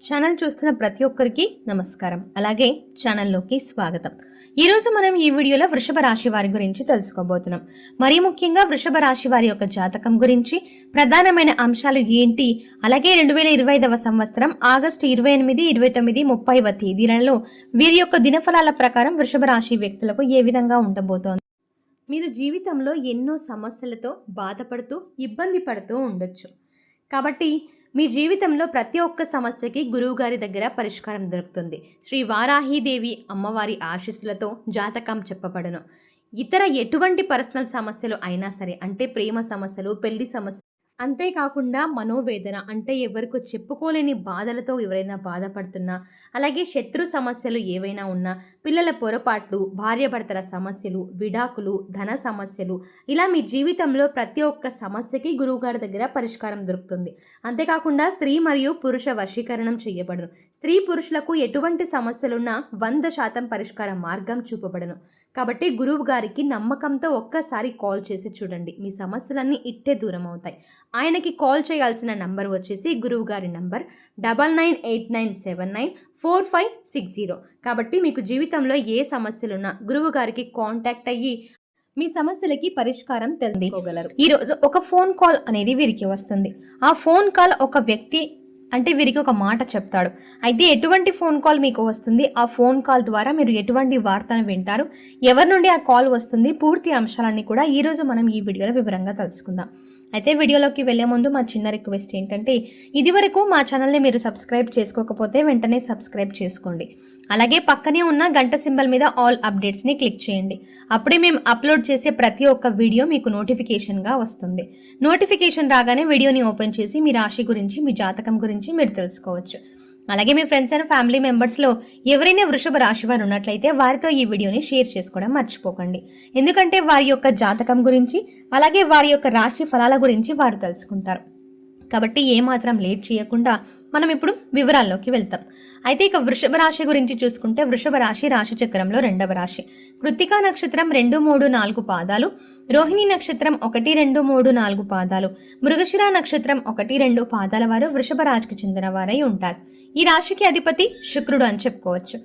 Channel చూస్తున్న ప్రతి ఒక్కరికి నమస్కారం. అలాగే ఛానల్లోకి స్వాగతం. ఈరోజు మనం ఈ వీడియోలో వృషభ రాశి వారి గురించి తెలుసుకోబోతున్నాం. మరీ ముఖ్యంగా వృషభ రాశి వారి యొక్క జాతకం గురించి ప్రధానమైన అంశాలు ఏంటి, అలాగే 2025వ సంవత్సరం ఆగస్టు 28, 29, 30వ తేదీలలో వీరి యొక్క దినఫలాల ప్రకారం వృషభ రాశి వ్యక్తులకు ఏ విధంగా ఉండబోతోంది. మీరు జీవితంలో ఎన్నో సమస్యలతో బాధపడుతూ ఇబ్బంది పడుతూ ఉండొచ్చు. కాబట్టి మీ జీవితంలో ప్రతి ఒక్క సమస్యకి గురువుగారి దగ్గర పరిష్కారం దొరుకుతుంది. శ్రీ వారాహీదేవి అమ్మవారి ఆశీస్సులతో జాతకం చెప్పబడును. ఇతర ఎటువంటి పర్సనల్ సమస్యలు అయినా సరే, అంటే ప్రేమ సమస్యలు, పెళ్లి సమస్యలు, అంతేకాకుండా మనోవేదన అంటే ఎవరికో చెప్పుకోలేని బాధలతో ఎవరైనా బాధపడుతున్నా, అలాగే శత్రు సమస్యలు ఏవైనా ఉన్నా, పిల్లల పొరపాట్లు, భార్యాభర్తల సమస్యలు, విడాకులు, ధన సమస్యలు, ఇలా మీ జీవితంలో ప్రతి ఒక్క సమస్యకి గురువుగారి దగ్గర పరిష్కారం దొరుకుతుంది. అంతేకాకుండా స్త్రీ మరియు పురుష వశీకరణం చేయబడును. స్త్రీ పురుషులకు ఎటువంటి సమస్యలున్నా 100% పరిష్కార మార్గం చూపబడును. కాబట్టి గురువు గారికి నమ్మకంతో ఒక్కసారి కాల్ చేసి చూడండి, మీ సమస్యలన్నీ ఇట్టే దూరం అవుతాయి. ఆయనకి కాల్ చేయాల్సిన నంబర్ వచ్చేసి గురువు గారి నంబర్ 9989794560. కాబట్టి మీకు జీవితంలో ఏ సమస్యలున్నా గురువు గారికి కాంటాక్ట్ అయ్యి మీ సమస్యలకి పరిష్కారం తెలుసుకోగలరు. ఈరోజు ఒక ఫోన్ కాల్ అనేది వీరికి వస్తుంది. ఆ ఫోన్ కాల్ ఒక వ్యక్తి అంటే వీరికి ఒక మాట చెప్తాడు. అయితే ఎటువంటి ఫోన్ కాల్ మీకు వస్తుంది, ఆ ఫోన్ కాల్ ద్వారా మీరు ఎటువంటి వార్తను వింటారు, ఎవరి నుండి ఆ కాల్ వస్తుంది, పూర్తి అంశాలన్నీ కూడా ఈరోజు మనం ఈ వీడియోలో వివరంగా తెలుసుకుందాం. అయితే వీడియోలోకి వెళ్లే ముందు మా చిన్న రిక్వెస్ట్ ఏంటంటే, ఇదివరకు మా ఛానల్ని మీరు సబ్స్క్రైబ్ చేసుకోకపోతే వెంటనే సబ్స్క్రైబ్ చేసుకోండి. అలాగే పక్కనే ఉన్న గంట సింబల్ మీద ఆల్ అప్డేట్స్ని క్లిక్ చేయండి. అప్పుడే మేము అప్లోడ్ చేసే ప్రతి ఒక్క వీడియో మీకు నోటిఫికేషన్గా వస్తుంది. నోటిఫికేషన్ రాగానే వీడియోని ఓపెన్ చేసి మీ రాశి గురించి, మీ జాతకం గురించి మీరు తెలుసుకోవచ్చు. అలాగే మీ ఫ్రెండ్స్ అండ్ ఫ్యామిలీ మెంబర్స్లో ఎవరైనా వృషభ రాశి వారు ఉన్నట్లయితే వారితో ఈ వీడియోని షేర్ చేసుకోవడం మర్చిపోకండి. ఎందుకంటే వారి యొక్క జాతకం గురించి, అలాగే వారి యొక్క రాశి ఫలాల గురించి వారు తెలుసుకుంటారు. కాబట్టి ఏమాత్రం లేట్ చేయకుండా మనం ఇప్పుడు వివరాల్లోకి వెళ్తాం. అయితే ఇక వృషభ రాశి గురించి చూసుకుంటే, వృషభ రాశి రాశి చక్రంలో 2వ రాశి. కృత్తికా నక్షత్రం 2, 3, 4 పాదాలు, రోహిణి నక్షత్రం 1, 2, 3, 4 పాదాలు, మృగశిర నక్షత్రం 1, 2 పాదాల వారు వృషభ రాశికి చెందిన వారై ఉంటారు. ఈ రాశికి అధిపతి శుక్రుడు అని చెప్పుకోవచ్చు.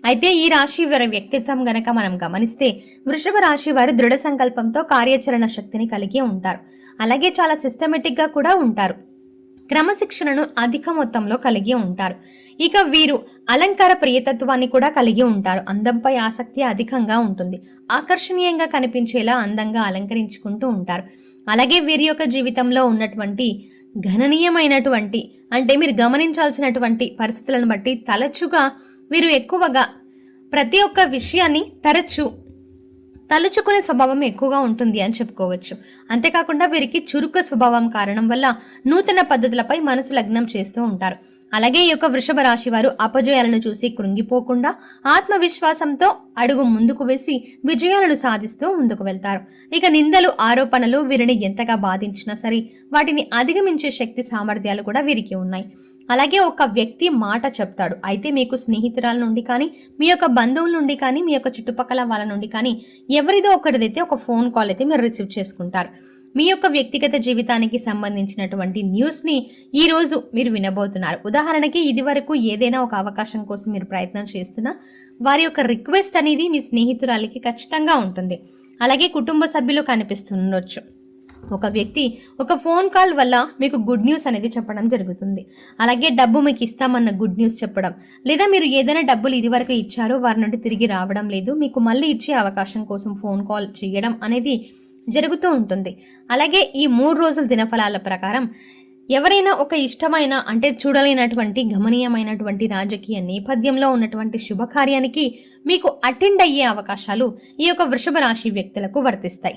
అయితే ఈ రాశి వారి వ్యక్తిత్వం గనక మనం గమనిస్తే, వృషభ రాశి వారు దృఢ సంకల్పంతో కార్యాచరణ శక్తిని కలిగి ఉంటారు. అలాగే చాలా సిస్టమేటిక్ గా కూడా ఉంటారు. క్రమశిక్షణను అధిక మొత్తంలో కలిగి ఉంటారు. ఇక వీరు అలంకార ప్రియతత్వాన్ని కూడా కలిగి ఉంటారు. అందంపై ఆసక్తి అధికంగా ఉంటుంది. ఆకర్షణీయంగా కనిపించేలా అందంగా అలంకరించుకుంటూ ఉంటారు. అలాగే వీరి యొక్క జీవితంలో ఉన్నటువంటి గణనీయమైనటువంటి, అంటే మీరు గమనించాల్సినటువంటి పరిస్థితులను బట్టి తరచుగా వీరు ఎక్కువగా ప్రతి ఒక్క విషయాన్ని తలుచుకునే స్వభావం ఎక్కువగా ఉంటుంది అని చెప్పుకోవచ్చు. అంతేకాకుండా వీరికి చురుకు స్వభావం కారణం వల్ల నూతన పద్ధతులపై మనసు లగ్నం చేస్తూ ఉంటారు. అలాగే ఈ యొక్క వృషభ రాశి వారు అపజయాలను చూసి కృంగిపోకుండా ఆత్మవిశ్వాసంతో అడుగు ముందుకు వేసి విజయాలను సాధిస్తూ ముందుకు వెళ్తారు. ఇక నిందలు, ఆరోపణలు వీరిని ఎంతగా బాధించినా సరే వాటిని అధిగమించే శక్తి, సామర్థ్యాలు కూడా వీరికి ఉన్నాయి. అలాగే ఒక వ్యక్తి మాట చెప్తాడు. అయితే మీకు స్నేహితురాల నుండి కానీ, మీ యొక్క బంధువుల నుండి కానీ, మీ యొక్క చుట్టుపక్కల వాళ్ళ నుండి కానీ ఎవరిదో ఒకటిదైతే ఒక ఫోన్ కాల్ అయితే మీరు రిసీవ్ చేసుకుంటారు. మీ యొక్క వ్యక్తిగత జీవితానికి సంబంధించినటువంటి న్యూస్ని ఈ రోజు మీరు వినబోతున్నారు. ఉదాహరణకి ఇది వరకు ఏదైనా ఒక అవకాశం కోసం మీరు ప్రయత్నం చేస్తున్నా వారి యొక్క రిక్వెస్ట్ అనేది మీ స్నేహితురాలికి ఖచ్చితంగా ఉంటుంది. అలాగే కుటుంబ సభ్యులు కనిపిస్తుండొచ్చు. ఒక వ్యక్తి ఒక ఫోన్ కాల్ వల్ల మీకు గుడ్ న్యూస్ అనేది చెప్పడం జరుగుతుంది. అలాగే డబ్బు మీకు ఇస్తామన్న గుడ్ న్యూస్ చెప్పడం, లేదా మీరు ఏదైనా డబ్బులు ఇది వరకు ఇచ్చారో వారి నుండి తిరిగి రావడం లేదు, మీకు మళ్ళీ ఇచ్చే అవకాశం కోసం ఫోన్ కాల్ చేయడం అనేది జరుగుతూ ఉంటుంది. అలాగే ఈ 3 రోజుల దినఫలాల ప్రకారం ఎవరైనా ఒక ఇష్టమైన, అంటే చూడలేనటువంటి, గమనీయమైనటువంటి రాజకీయ నేపథ్యంలో ఉన్నటువంటి శుభకార్యానికి మీకు అటెండ్ అయ్యే అవకాశాలు ఈ యొక్క వృషభ రాశి వ్యక్తులకు వర్తిస్తాయి.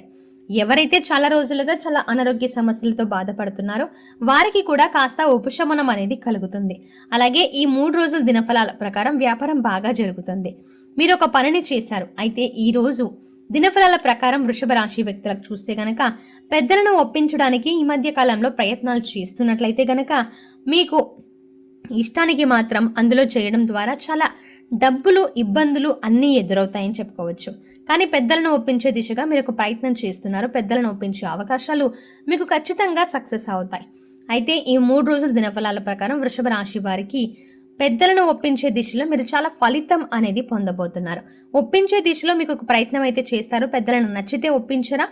ఎవరైతే చాలా రోజులుగా చాలా అనారోగ్య సమస్యలతో బాధపడుతున్నారో వారికి కూడా కాస్త ఉపశమనం అనేది కలుగుతుంది. అలాగే ఈ 3 రోజుల దినఫలాల ప్రకారం వ్యాపారం బాగా జరుగుతుంది. మీరు ఒక పనిని చేశారు. అయితే ఈ రోజు దినఫలాల ప్రకారం వృషభ రాశి వ్యక్తులకు చూస్తే గనక పెద్దలను ఒప్పించడానికి ఈ మధ్య కాలంలో ప్రయత్నాలు చేస్తున్నట్లయితే గనక మీకు ఇష్టానికి మాత్రం అందులో చేయడం ద్వారా చాలా డబ్బులు, ఇబ్బందులు అన్నీ ఎదురవుతాయని చెప్పుకోవచ్చు. కానీ పెద్దలను ఒప్పించే దిశగా మీరు ఒక ప్రయత్నం చేస్తున్నారు. పెద్దలను ఒప్పించే అవకాశాలు మీకు ఖచ్చితంగా సక్సెస్ అవుతాయి. అయితే ఈ 3 రోజుల దినఫలాల ప్రకారం వృషభ రాశి వారికి పెద్దలను ఒప్పించే దిశలో మీరు చాలా ఫలితం అనేది పొందబోతున్నారు. ఒప్పించే దిశలో మీకు ఒక ప్రయత్నం అయితే చేస్తారు. పెద్దలను నచ్చితే ఒప్పించరా?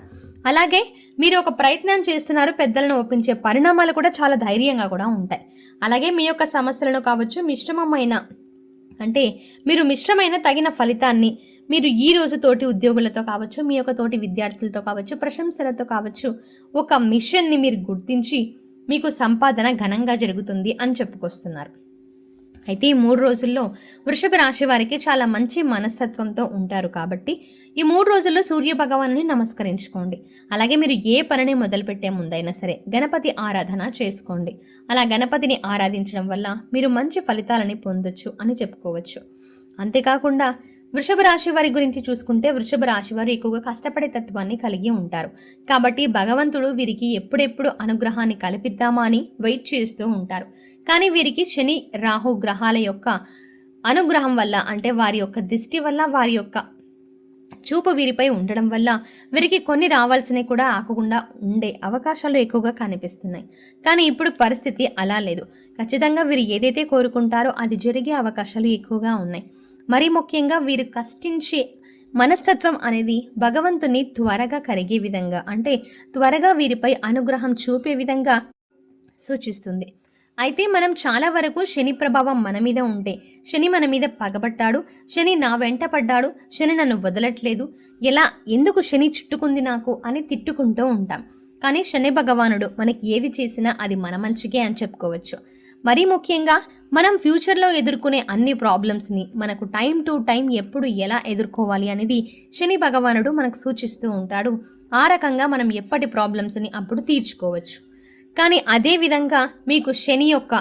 అలాగే మీరు ఒక ప్రయత్నం చేస్తున్నారు, పెద్దలను ఒప్పించే పరిణామాలు కూడా చాలా ధైర్యంగా కూడా ఉంటాయి. అలాగే మీ యొక్క సమస్యలను కావచ్చు, మీరు మిశ్రమైన తగిన ఫలితాన్ని మీరు ఈ రోజు తోటి ఉద్యోగులతో కావచ్చు, మీ యొక్క తోటి విద్యార్థులతో కావచ్చు, ప్రశంసలతో కావచ్చు, ఒక మిషన్ని మీరు గుర్తించి మీకు సంపాదన ఘనంగా జరుగుతుంది అని చెప్పుకొస్తున్నారు. అయితే ఈ 3 రోజుల్లో వృషభ రాశి వారికి చాలా మంచి మనస్తత్వంతో ఉంటారు కాబట్టి ఈ 3 రోజుల్లో సూర్య భగవానుని నమస్కరించుకోండి. అలాగే మీరు ఏ పనిని మొదలుపెట్టే ముందైనా సరే గణపతి ఆరాధన చేసుకోండి. అలా గణపతిని ఆరాధించడం వల్ల మీరు మంచి ఫలితాలని పొందొచ్చు అని చెప్పుకోవచ్చు. అంతేకాకుండా వృషభ రాశి వారి గురించి చూసుకుంటే వృషభ రాశి వారు ఎక్కువగా కష్టపడే తత్వాన్ని కలిగి ఉంటారు. కాబట్టి భగవంతుడు వీరికి ఎప్పుడెప్పుడు అనుగ్రహాన్ని కల్పిద్దామా అని వెయిట్ చేస్తూ ఉంటారు. కానీ వీరికి శని రాహు గ్రహాల యొక్క అనుగ్రహం వల్ల, అంటే వారి యొక్క దిష్టి వల్ల, వారి యొక్క చూపు వీరిపై ఉండడం వల్ల వీరికి కొన్ని రావాల్సినవి కూడా ఆగకుండా ఉండే అవకాశాలు ఎక్కువగా కనిపిస్తున్నాయి. కానీ ఇప్పుడు పరిస్థితి అలా లేదు. ఖచ్చితంగా వీరు ఏదైతే కోరుకుంటారో అది జరిగే అవకాశాలు ఎక్కువగా ఉన్నాయి. మరి ముఖ్యంగా వీరు కష్టించే మనస్తత్వం అనేది భగవంతుని త్వరగా కరిగే విధంగా, అంటే త్వరగా వీరిపై అనుగ్రహం చూపే విధంగా సూచిస్తుంది. అయితే మనం చాలా వరకు శని ప్రభావం మన మీద ఉంటే, శని మన మీద పగబట్టాడు, శని నా వెంట పడ్డాడు, శని నన్ను వదలట్లేదు, ఎందుకు శని చుట్టుకుంది నాకు అని తిట్టుకుంటూ ఉంటాం. కానీ శని భగవానుడు మనకి ఏది చేసినా అది మన మంచికే అని చెప్పుకోవచ్చు. మరీ ముఖ్యంగా మనం ఫ్యూచర్లో ఎదుర్కొనే అన్ని ప్రాబ్లమ్స్ని మనకు టైం టు టైం ఎప్పుడు ఎలా ఎదుర్కోవాలి అనేది శని భగవానుడు మనకు సూచిస్తూ ఉంటాడు. ఆ రకంగా మనం ఎప్పటి ప్రాబ్లమ్స్ని అప్పుడు తీర్చుకోవచ్చు. కానీ అదే విధంగా మీకు శని యొక్క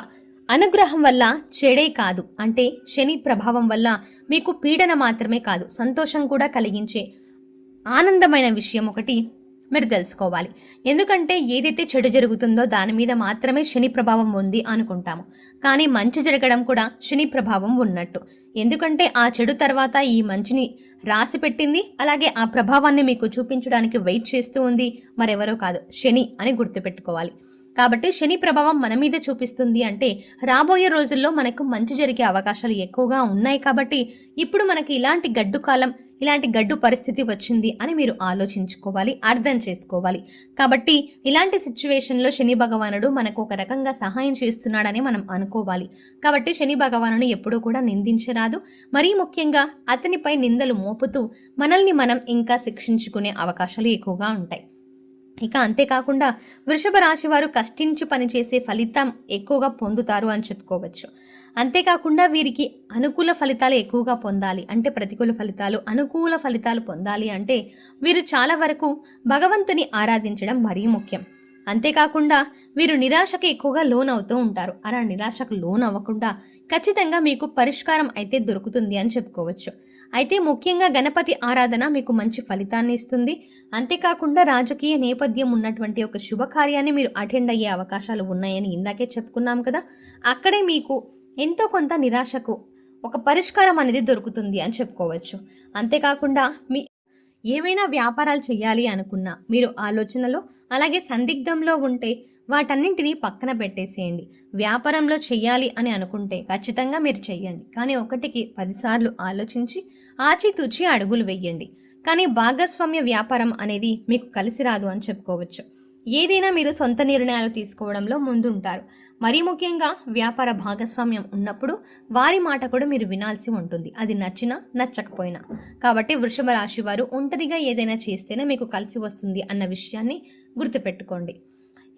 అనుగ్రహం వల్ల చెడే కాదు, అంటే శని ప్రభావం వల్ల మీకు పీడన మాత్రమే కాదు, సంతోషం కూడా కలిగించే ఆనందమైన విషయం ఒకటి మీరు తెలుసుకోవాలి. ఎందుకంటే ఏదైతే చెడు జరుగుతుందో దాని మీద మాత్రమే శని ప్రభావం ఉంది అనుకుంటాము. కానీ మంచి జరగడం కూడా శని ప్రభావం ఉన్నట్టు. ఎందుకంటే ఆ చెడు తర్వాత ఈ మంచిని రాసి పెట్టింది, అలాగే ఆ ప్రభావాన్ని మీకు చూపించడానికి వెయిట్ చేస్తూ ఉంది మరెవరో కాదు, శని అని గుర్తుపెట్టుకోవాలి. కాబట్టి శని ప్రభావం మన మీద చూపిస్తుంది అంటే రాబోయే రోజుల్లో మనకు మంచి జరిగే అవకాశాలు ఎక్కువగా ఉన్నాయి. కాబట్టి ఇప్పుడు మనకి ఇలాంటి గడ్డు పరిస్థితి వచ్చింది అని మీరు ఆలోచించుకోవాలి, అర్థం చేసుకోవాలి. కాబట్టి ఇలాంటి సిచ్యువేషన్లో శని భగవానుడు మనకు ఒక రకంగా సహాయం చేస్తున్నాడని మనం అనుకోవాలి. కాబట్టి శని భగవానుని ఎప్పుడూ కూడా నిందించరాదు. మరీ ముఖ్యంగా అతనిపై నిందలు మోపుతూ మనల్ని మనం ఇంకా శిక్షించుకునే అవకాశాలు ఎక్కువగా ఉంటాయి. ఇక అంతేకాకుండా వృషభ రాశి వారు కష్టించి పనిచేసే ఫలితం ఎక్కువగా పొందుతారు అని చెప్పుకోవచ్చు. అంతేకాకుండా వీరికి అనుకూల ఫలితాలు ఎక్కువగా పొందాలి అంటే, అనుకూల ఫలితాలు పొందాలి అంటే వీరు చాలా వరకు భగవంతుని ఆరాధించడం మరీ ముఖ్యం. అంతేకాకుండా వీరు నిరాశకు ఎక్కువగా లోనవుతూ ఉంటారు. అలా నిరాశకు లోనవ్వకుండా ఖచ్చితంగా మీకు పరిష్కారం అయితే దొరుకుతుంది అని చెప్పుకోవచ్చు. అయితే ముఖ్యంగా గణపతి ఆరాధన మీకు మంచి ఫలితాన్ని ఇస్తుంది. అంతేకాకుండా రాజకీయ నేపథ్యం ఉన్నటువంటి ఒక శుభకార్యాన్ని మీరు అటెండ్ అయ్యే అవకాశాలు ఉన్నాయని ఇందాకే చెప్పుకున్నాం కదా. అక్కడే మీకు ఎంతో కొంత నిరాశకు ఒక పరిష్కారం అనేది దొరుకుతుంది అని చెప్పుకోవచ్చు. అంతేకాకుండా ఏవైనా వ్యాపారాలు చేయాలి అనుకున్నా మీరు ఆలోచనలో అలాగే సందిగ్ధంలో ఉంటే వాటన్నింటినీ పక్కన పెట్టేసేయండి. వ్యాపారంలో చెయ్యాలి అని అనుకుంటే ఖచ్చితంగా మీరు చెయ్యండి, కానీ 1కి 10 సార్లు ఆలోచించి ఆచితూచి అడుగులు వెయ్యండి. కానీ భాగస్వామ్య వ్యాపారం అనేది మీకు కలిసి రాదు అని చెప్పుకోవచ్చు. ఏదైనా మీరు సొంత నిర్ణయాలు తీసుకోవడంలో ముందుంటారు. మరీ ముఖ్యంగా వ్యాపార భాగస్వామ్యం ఉన్నప్పుడు వారి మాట కూడా మీరు వినాల్సి ఉంటుంది, అది నచ్చినా నచ్చకపోయినా. కాబట్టి వృషభ రాశి వారు ఒంటరిగా ఏదైనా చేస్తేనే మీకు కలిసి వస్తుంది అన్న విషయాన్ని గుర్తుపెట్టుకోండి.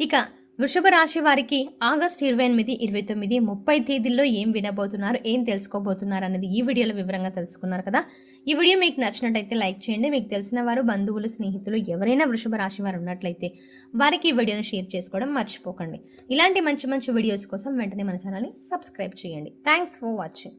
ఇక వృషభ రాశి వారికి ఆగస్టు 28, 29, 30 తేదీల్లో ఏం వినబోతున్నారు, ఏం తెలుసుకోబోతున్నారు అనేది ఈ వీడియోలో వివరంగా తెలుసుకున్నారు కదా. ఈ వీడియో మీకు నచ్చినట్టయితే లైక్ చేయండి. మీకు తెలిసిన వారు, బంధువులు, స్నేహితులు ఎవరైనా వృషభ రాశి వారు ఉన్నట్లయితే వారికి ఈ వీడియోను షేర్ చేసుకోవడం మర్చిపోకండి. ఇలాంటి మంచి మంచి వీడియోస్ కోసం వెంటనే మన ఛానల్ని సబ్స్క్రైబ్ చేయండి. Thanks for watching.